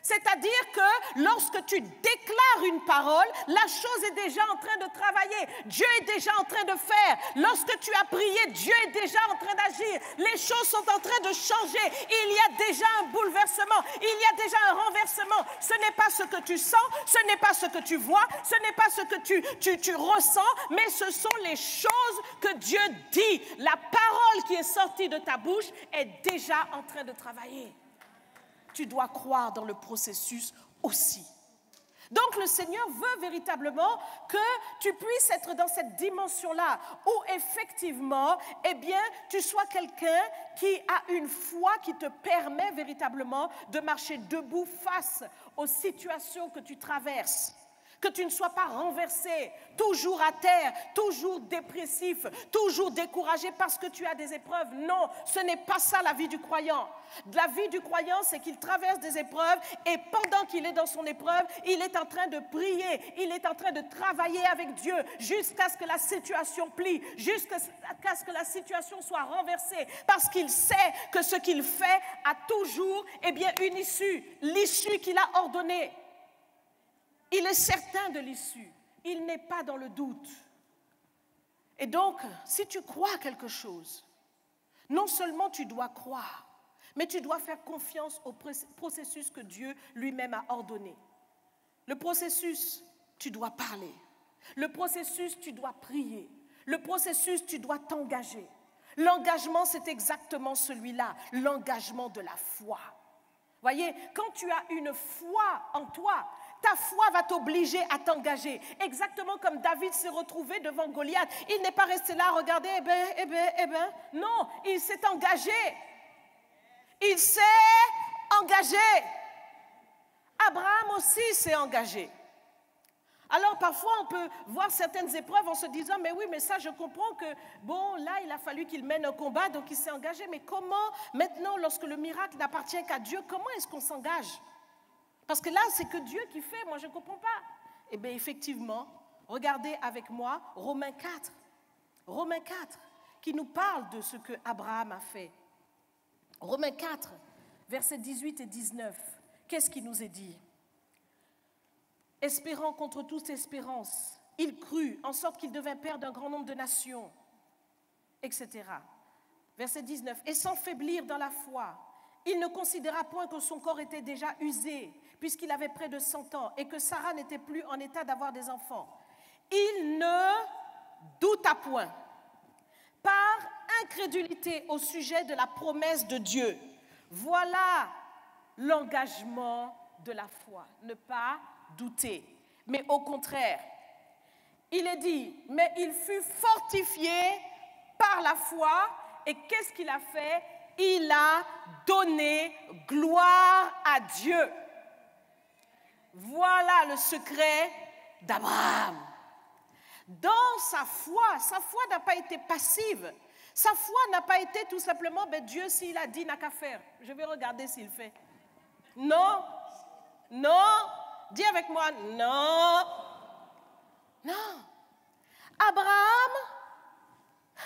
C'est-à-dire que lorsque tu déclares une parole, la chose est déjà en train de travailler. Dieu est déjà en train de faire. Lorsque tu as prié, Dieu est déjà en train d'agir. Les choses sont en train de changer. Il y a déjà un bouleversement. Il y a déjà un renversement. Ce n'est pas ce que tu sens, ce n'est pas ce que tu vois, ce n'est pas ce que tu ressens, mais ce sont les choses que Dieu dit. La parole qui est sortie de ta bouche est déjà en train de travailler. Tu dois croire dans le processus aussi. Donc le Seigneur veut véritablement que tu puisses être dans cette dimension-là où effectivement, eh bien, tu sois quelqu'un qui a une foi qui te permet véritablement de marcher debout face aux situations que tu traverses. Que tu ne sois pas renversé, toujours à terre, toujours dépressif, toujours découragé parce que tu as des épreuves. Non, ce n'est pas ça la vie du croyant. La vie du croyant, c'est qu'il traverse des épreuves et pendant qu'il est dans son épreuve, il est en train de prier, il est en train de travailler avec Dieu jusqu'à ce que la situation plie, jusqu'à ce que la situation soit renversée parce qu'il sait que ce qu'il fait a toujours une issue, l'issue qu'il a ordonnée. Il est certain de l'issue. Il n'est pas dans le doute. Et donc, si tu crois quelque chose, non seulement tu dois croire, mais tu dois faire confiance au processus que Dieu lui-même a ordonné. Le processus, tu dois parler. Le processus, tu dois prier. Le processus, tu dois t'engager. L'engagement, c'est exactement celui-là, l'engagement de la foi. Voyez, quand tu as une foi en toi, ta foi va t'obliger à t'engager. Exactement comme David s'est retrouvé devant Goliath. Il n'est pas resté là à regarder, non, il s'est engagé. Il s'est engagé. Abraham aussi s'est engagé. Alors parfois on peut voir certaines épreuves en se disant mais oui mais ça je comprends que bon là il a fallu qu'il mène un combat donc il s'est engagé, mais comment maintenant lorsque le miracle n'appartient qu'à Dieu, comment est-ce qu'on s'engage? Parce que là c'est que Dieu qui fait, moi je ne comprends pas. Eh bien effectivement, regardez avec moi Romains 4 qui nous parle de ce que Abraham a fait. Romains 4 versets 18 et 19, qu'est-ce qui nous est dit? Espérant contre toute espérance, il crut, en sorte qu'il devint père d'un grand nombre de nations, etc. Verset 19. Et sans faiblir dans la foi, il ne considéra point que son corps était déjà usé, puisqu'il avait près de 100 ans, et que Sarah n'était plus en état d'avoir des enfants. Il ne douta point, par incrédulité au sujet de la promesse de Dieu. Voilà l'engagement de la foi, ne pas douter, mais au contraire, il est dit, mais il fut fortifié par la foi, et qu'est-ce qu'il a fait? Il a donné gloire à Dieu. Voilà le secret d'Abraham. Dans sa foi n'a pas été passive. Sa foi n'a pas été tout simplement, Dieu s'il a dit, n'a qu'à faire. Je vais regarder s'il fait. Non. Dis avec moi, non. Abraham,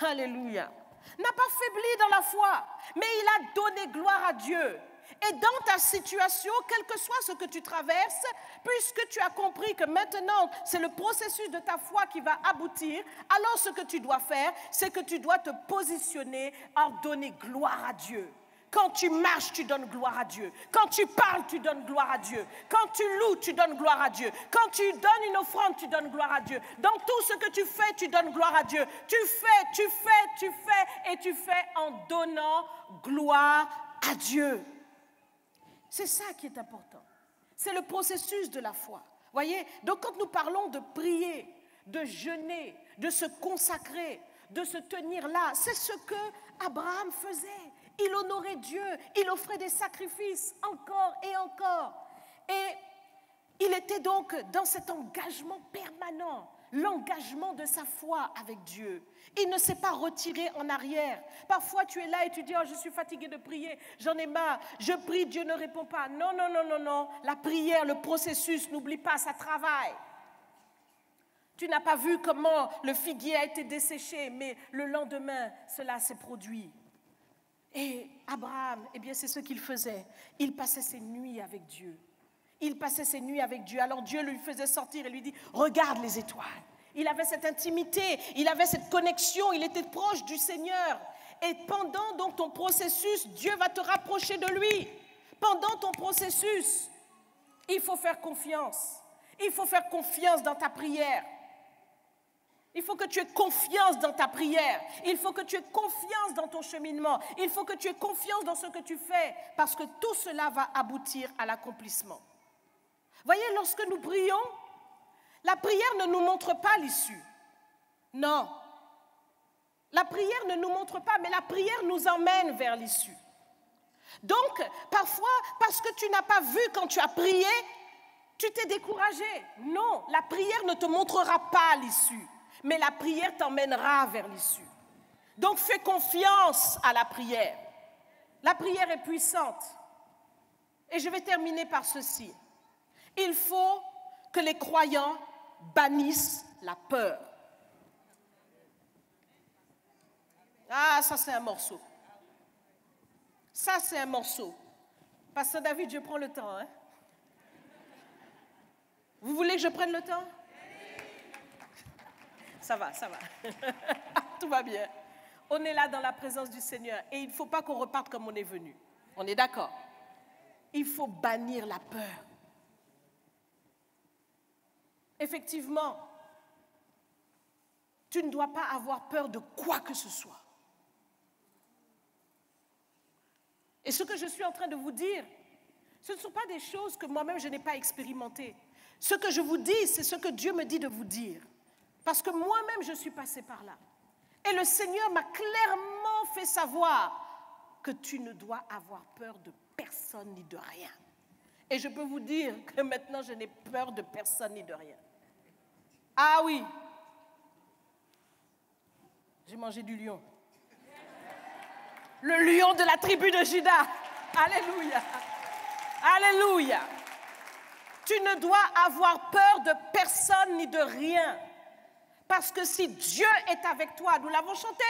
alléluia, n'a pas faibli dans la foi, mais il a donné gloire à Dieu. Et dans ta situation, quel que soit ce que tu traverses, puisque tu as compris que maintenant c'est le processus de ta foi qui va aboutir, alors ce que tu dois faire, c'est que tu dois te positionner à donner gloire à Dieu. Quand tu marches, tu donnes gloire à Dieu. Quand tu parles, tu donnes gloire à Dieu. Quand tu loues, tu donnes gloire à Dieu. Quand tu donnes une offrande, tu donnes gloire à Dieu. Dans tout ce que tu fais, tu donnes gloire à Dieu. Tu fais et tu fais en donnant gloire à Dieu. C'est ça qui est important. C'est le processus de la foi. Voyez, donc quand nous parlons de prier, de jeûner, de se consacrer, de se tenir là, c'est ce que Abraham faisait. Il honorait Dieu, il offrait des sacrifices encore et encore. Et il était donc dans cet engagement permanent, l'engagement de sa foi avec Dieu. Il ne s'est pas retiré en arrière. Parfois tu es là et tu dis, oh, je suis fatigué de prier, j'en ai marre, je prie, Dieu ne répond pas. Non. La prière, le processus, n'oublie pas, ça travaille. Tu n'as pas vu comment le figuier a été desséché, mais le lendemain, cela s'est produit. Et Abraham, c'est ce qu'il faisait. Il passait ses nuits avec Dieu. Il passait ses nuits avec Dieu. Alors Dieu lui faisait sortir et lui dit, regarde les étoiles. Il avait cette intimité, il avait cette connexion, il était proche du Seigneur. Et pendant donc ton processus, Dieu va te rapprocher de lui. Pendant ton processus, il faut faire confiance. Il faut faire confiance dans ta prière. Il faut que tu aies confiance dans ta prière. Il faut que tu aies confiance dans ton cheminement. Il faut que tu aies confiance dans ce que tu fais, parce que tout cela va aboutir à l'accomplissement. Voyez, lorsque nous prions, la prière ne nous montre pas l'issue. Non. La prière ne nous montre pas, mais la prière nous emmène vers l'issue. Donc, parfois, parce que tu n'as pas vu quand tu as prié, tu t'es découragé. Non, la prière ne te montrera pas l'issue, mais la prière t'emmènera vers l'issue. Donc, fais confiance à la prière. La prière est puissante. Et je vais terminer par ceci. Il faut que les croyants bannissent la peur. Ah, ça c'est un morceau. Ça c'est un morceau. Pasteur David, je prends le temps. Hein? Vous voulez que je prenne le temps? Ça va, ça va. Tout va bien. On est là dans la présence du Seigneur et il ne faut pas qu'on reparte comme on est venu. On est d'accord? Il faut bannir la peur. Effectivement, tu ne dois pas avoir peur de quoi que ce soit. Et ce que je suis en train de vous dire, ce ne sont pas des choses que moi-même je n'ai pas expérimentées. Ce que je vous dis, c'est ce que Dieu me dit de vous dire. Parce que moi-même, je suis passée par là. Et le Seigneur m'a clairement fait savoir que tu ne dois avoir peur de personne ni de rien. Et je peux vous dire que maintenant, je n'ai peur de personne ni de rien. Ah oui, j'ai mangé du lion. Le lion de la tribu de Juda. Alléluia. Alléluia. Tu ne dois avoir peur de personne ni de rien. Parce que si Dieu est avec toi, nous l'avons chanté,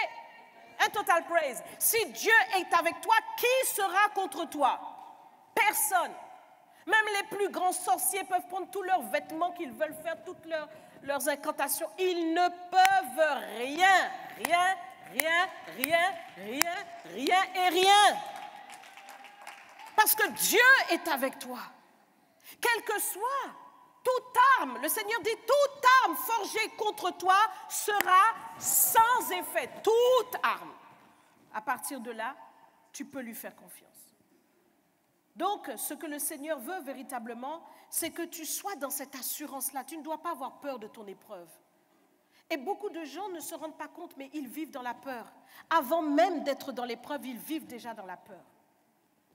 un total praise. Si Dieu est avec toi, qui sera contre toi? Personne. Même les plus grands sorciers peuvent prendre tous leurs vêtements qu'ils veulent faire, toutes leurs incantations. Ils ne peuvent rien, rien, rien, rien, rien, rien et rien. Parce que Dieu est avec toi. Quelle que soit toute arme, le Seigneur dit, toute arme forgée contre toi sera sans effet. Toute arme. À partir de là, tu peux lui faire confiance. Donc, ce que le Seigneur veut véritablement, c'est que tu sois dans cette assurance-là. Tu ne dois pas avoir peur de ton épreuve. Et beaucoup de gens ne se rendent pas compte, mais ils vivent dans la peur. Avant même d'être dans l'épreuve, ils vivent déjà dans la peur.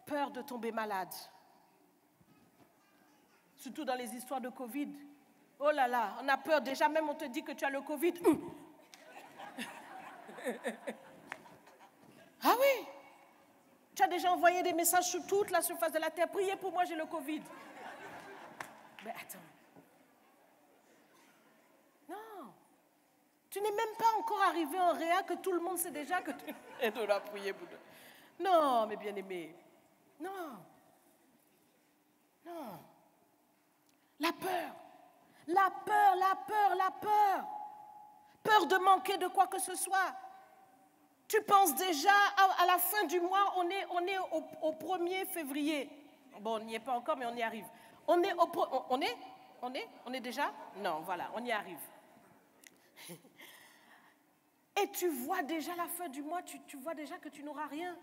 Peur de tomber malade. Surtout dans les histoires de Covid. Oh là là, on a peur. Déjà même, on te dit que tu as le Covid. Ah oui. Tu as déjà envoyé des messages sur toute la surface de la terre. Priez pour moi, j'ai le Covid. Mais attends. Non. Tu n'es même pas encore arrivé en réa que tout le monde sait déjà que tu dois prier pour toi. Non, mes bien-aimés. Non. Non. La peur. La peur, la peur, la peur. Peur de manquer de quoi que ce soit. Tu penses déjà à la fin du mois, on est au 1er février. Bon, on n'y est pas encore, mais on y arrive. On est déjà? Non, voilà, on y arrive. Et tu vois déjà la fin du mois, tu vois déjà que tu n'auras rien.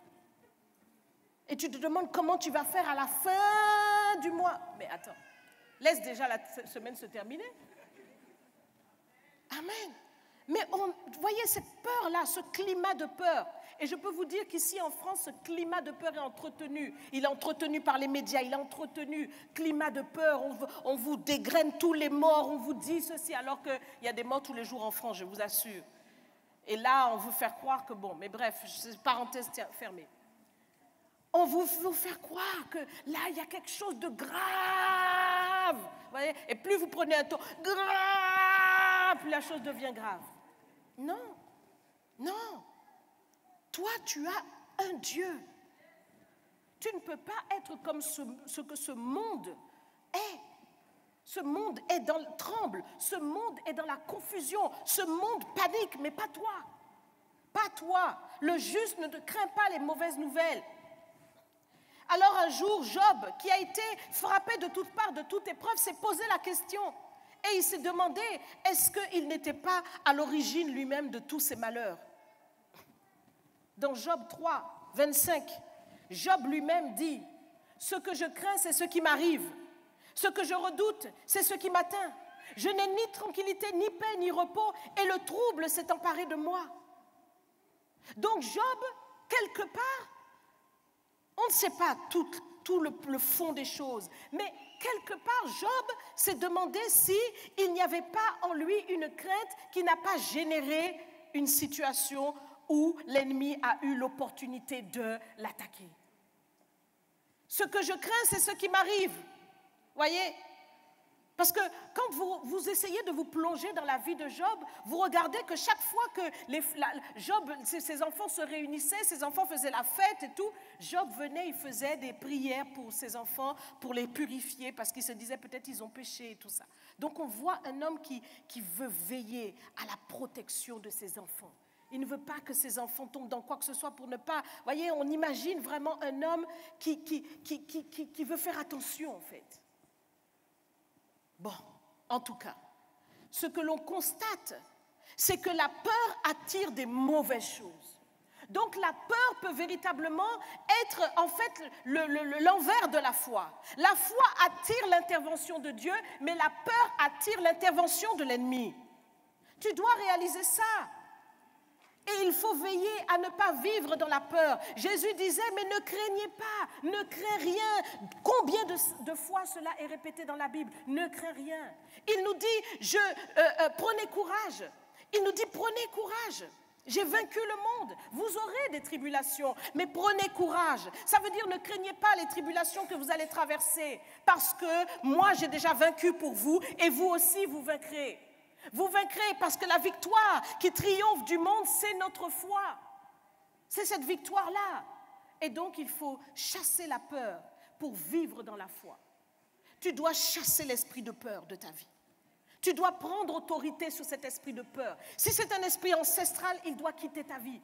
Et tu te demandes comment tu vas faire à la fin du mois. Mais attends, laisse déjà la semaine se terminer. Amen. Mais voyez cette peur-là, ce climat de peur. Et je peux vous dire qu'ici en France, ce climat de peur est entretenu. Il est entretenu par les médias, il est entretenu. Climat de peur, on vous dégraine tous les morts, on vous dit ceci, alors qu'il y a des morts tous les jours en France, je vous assure. Et là, on veut faire croire que bon, mais bref, parenthèse fermée. On veut vous faire croire que là, il y a quelque chose de grave. Vous voyez? Et plus vous prenez un ton grave, plus la chose devient grave. Non, non. Toi, tu as un Dieu. Tu ne peux pas être comme ce que ce monde est. Ce monde tremble, ce monde est dans la confusion, ce monde panique, mais pas toi. Pas toi. Le juste ne te craint pas les mauvaises nouvelles. Alors un jour, Job, qui a été frappé de toutes parts, de toute épreuve, s'est posé la question. Et il s'est demandé, est-ce qu'il n'était pas à l'origine lui-même de tous ces malheurs? Dans Job 3, 25, Job lui-même dit, « Ce que je crains, c'est ce qui m'arrive. Ce que je redoute, c'est ce qui m'atteint. Je n'ai ni tranquillité, ni paix, ni repos, et le trouble s'est emparé de moi. » Donc Job, quelque part, on ne sait pas tout le fond des choses, mais quelque part, Job s'est demandé s'il n'y avait pas en lui une crainte qui n'a pas généré une situation où l'ennemi a eu l'opportunité de l'attaquer. Ce que je crains, c'est ce qui m'arrive. Voyez? Parce que quand vous essayez de vous plonger dans la vie de Job, vous regardez que chaque fois que Job, ses enfants se réunissaient, ses enfants faisaient la fête et tout, Job venait, il faisait des prières pour ses enfants, pour les purifier, parce qu'il se disait peut-être ils ont péché et tout ça. Donc on voit un homme qui veut veiller à la protection de ses enfants. Il ne veut pas que ses enfants tombent dans quoi que ce soit pour ne pas... Voyez, on imagine vraiment un homme qui veut faire attention en fait. Bon, en tout cas, ce que l'on constate, c'est que la peur attire des mauvaises choses. Donc la peur peut véritablement être en fait l'envers de la foi. La foi attire l'intervention de Dieu, mais la peur attire l'intervention de l'ennemi. Tu dois réaliser ça. Et il faut veiller à ne pas vivre dans la peur. Jésus disait, mais ne craignez pas, ne crains rien. Combien de fois cela est répété dans la Bible? Ne crains rien. Il nous dit, prenez courage. Il nous dit, prenez courage. J'ai vaincu le monde. Vous aurez des tribulations, mais prenez courage. Ça veut dire, ne craignez pas les tribulations que vous allez traverser, parce que moi, j'ai déjà vaincu pour vous, et vous aussi, vous vaincrez. Vous vaincrez parce que la victoire qui triomphe du monde, c'est notre foi. C'est cette victoire-là. Et donc, il faut chasser la peur pour vivre dans la foi. Tu dois chasser l'esprit de peur de ta vie. Tu dois prendre autorité sur cet esprit de peur. Si c'est un esprit ancestral, il doit quitter ta vie.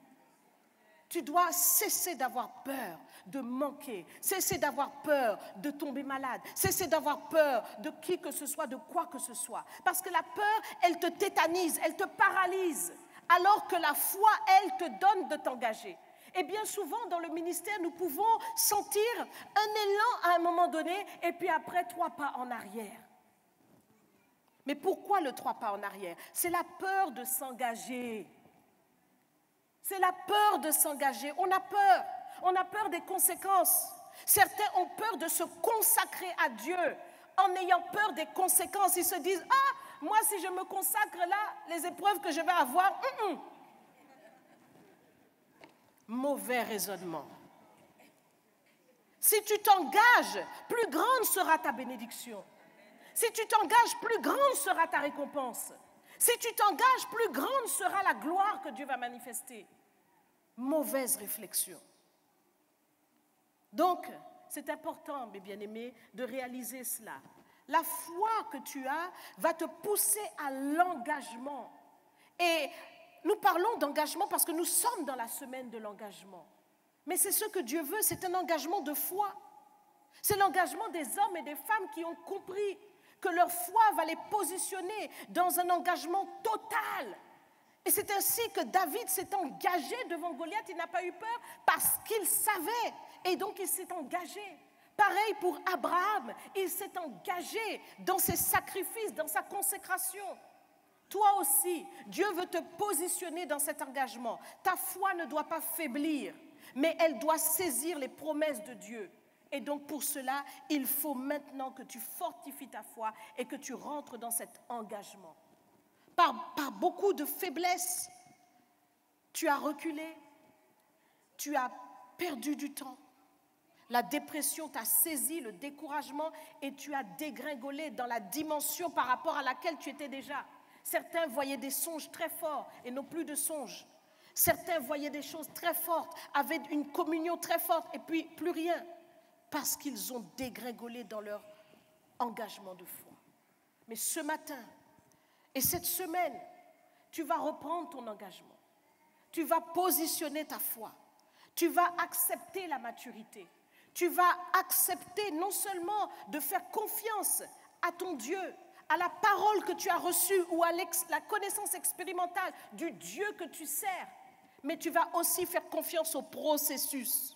Tu dois cesser d'avoir peur de manquer, cesser d'avoir peur de tomber malade, cesser d'avoir peur de qui que ce soit, de quoi que ce soit. Parce que la peur, elle te tétanise, elle te paralyse, alors que la foi, elle te donne de t'engager. Et bien souvent, dans le ministère, nous pouvons sentir un élan à un moment donné, et puis après, 3 pas en arrière. Mais pourquoi le 3 pas en arrière? C'est la peur de s'engager. C'est la peur de s'engager. On a peur. On a peur des conséquences. Certains ont peur de se consacrer à Dieu en ayant peur des conséquences. Ils se disent, ah, moi si je me consacre là, les épreuves que je vais avoir, Mauvais raisonnement. Si tu t'engages, plus grande sera ta bénédiction. Si tu t'engages, plus grande sera ta récompense. Si tu t'engages, plus grande sera la gloire que Dieu va manifester. Mauvaise réflexion. Donc, c'est important, mes bien-aimés, de réaliser cela. La foi que tu as va te pousser à l'engagement. Et nous parlons d'engagement parce que nous sommes dans la semaine de l'engagement. Mais c'est ce que Dieu veut, c'est un engagement de foi. C'est l'engagement des hommes et des femmes qui ont compris que leur foi va les positionner dans un engagement total. Et c'est ainsi que David s'est engagé devant Goliath. Il n'a pas eu peur parce qu'il savait. Et donc il s'est engagé. Pareil pour Abraham. Il s'est engagé dans ses sacrifices, dans sa consécration. Toi aussi, Dieu veut te positionner dans cet engagement. Ta foi ne doit pas faiblir, mais elle doit saisir les promesses de Dieu. Et donc pour cela, il faut maintenant que tu fortifies ta foi et que tu rentres dans cet engagement. Par beaucoup de faiblesse, tu as reculé, tu as perdu du temps. La dépression t'a saisi, le découragement, et tu as dégringolé dans la dimension par rapport à laquelle tu étais déjà. Certains voyaient des songes très forts et non plus de songes. Certains voyaient des choses très fortes, avaient une communion très forte et puis plus rien, parce qu'ils ont dégringolé dans leur engagement de foi. Mais ce matin et cette semaine, tu vas reprendre ton engagement. Tu vas positionner ta foi. Tu vas accepter la maturité. Tu vas accepter non seulement de faire confiance à ton Dieu, à la parole que tu as reçue ou à la connaissance expérimentale du Dieu que tu sers, mais tu vas aussi faire confiance au processus.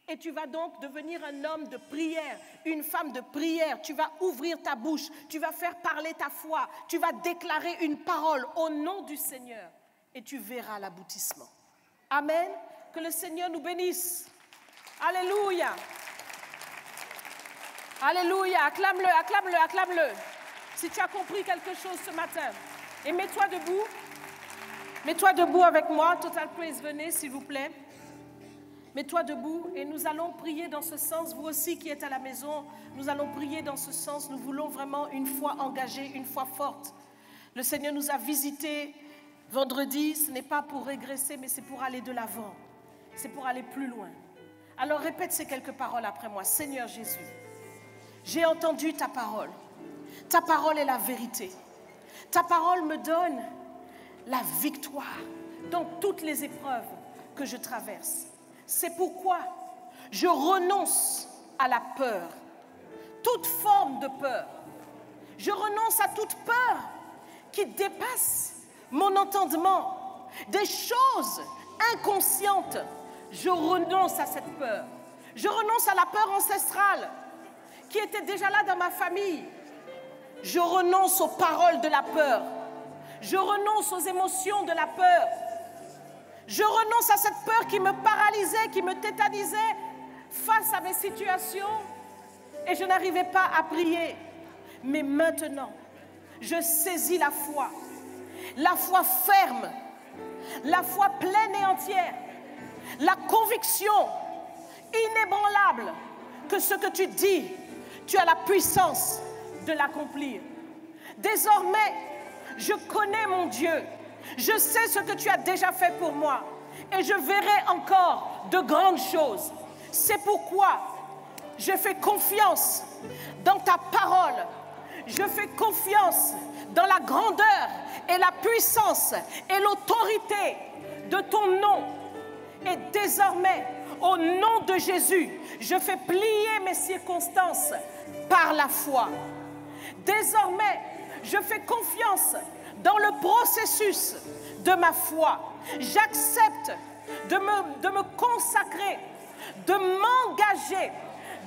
Et tu vas donc devenir un homme de prière, une femme de prière. Tu vas ouvrir ta bouche, tu vas faire parler ta foi, tu vas déclarer une parole au nom du Seigneur et tu verras l'aboutissement. Amen. Que le Seigneur nous bénisse. Alléluia. Alléluia. Acclame-le, acclame-le, acclame-le. Si tu as compris quelque chose ce matin. Et mets-toi debout. Mets-toi debout avec moi. Total Praise, venez s'il vous plaît. Mets-toi debout et nous allons prier dans ce sens. Vous aussi qui êtes à la maison, nous allons prier dans ce sens. Nous voulons vraiment une foi engagée, une foi forte. Le Seigneur nous a visités vendredi. Ce n'est pas pour régresser, mais c'est pour aller de l'avant. C'est pour aller plus loin. Alors répète ces quelques paroles après moi. Seigneur Jésus, j'ai entendu ta parole. Ta parole est la vérité. Ta parole me donne la victoire dans toutes les épreuves que je traverse. C'est pourquoi je renonce à la peur, toute forme de peur. Je renonce à toute peur qui dépasse mon entendement, des choses inconscientes. Je renonce à cette peur. Je renonce à la peur ancestrale qui était déjà là dans ma famille. Je renonce aux paroles de la peur. Je renonce aux émotions de la peur. Je renonce à cette peur qui me paralysait, qui me tétanisait face à mes situations et je n'arrivais pas à prier. Mais maintenant, je saisis la foi ferme, la foi pleine et entière, la conviction inébranlable que ce que tu dis, tu as la puissance de l'accomplir. Désormais, je connais mon Dieu. Je sais ce que tu as déjà fait pour moi et je verrai encore de grandes choses. C'est pourquoi je fais confiance dans ta parole. Je fais confiance dans la grandeur et la puissance et l'autorité de ton nom. Et désormais, au nom de Jésus, je fais plier mes circonstances par la foi. Désormais, je fais confiance dans le processus de ma foi. J'accepte de me consacrer, de m'engager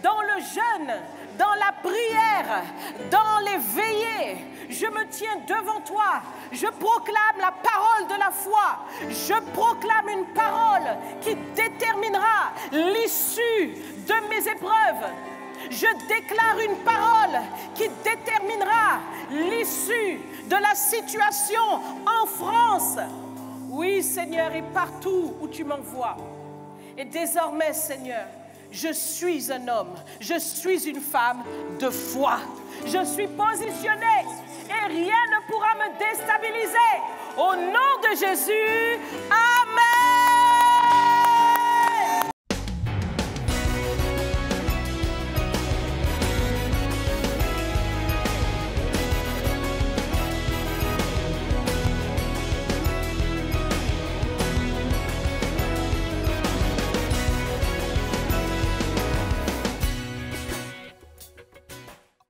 dans le jeûne, dans la prière, dans les veillées. Je me tiens devant toi. Je proclame la parole de la foi. Je proclame une parole qui déterminera l'issue de mes épreuves. Je déclare une parole qui déterminera l'issue de la situation en France. Oui, Seigneur, et partout où tu m'envoies. Et désormais, Seigneur, je suis un homme, je suis une femme de foi. Je suis positionnée et rien ne pourra me déstabiliser. Au nom de Jésus, amen.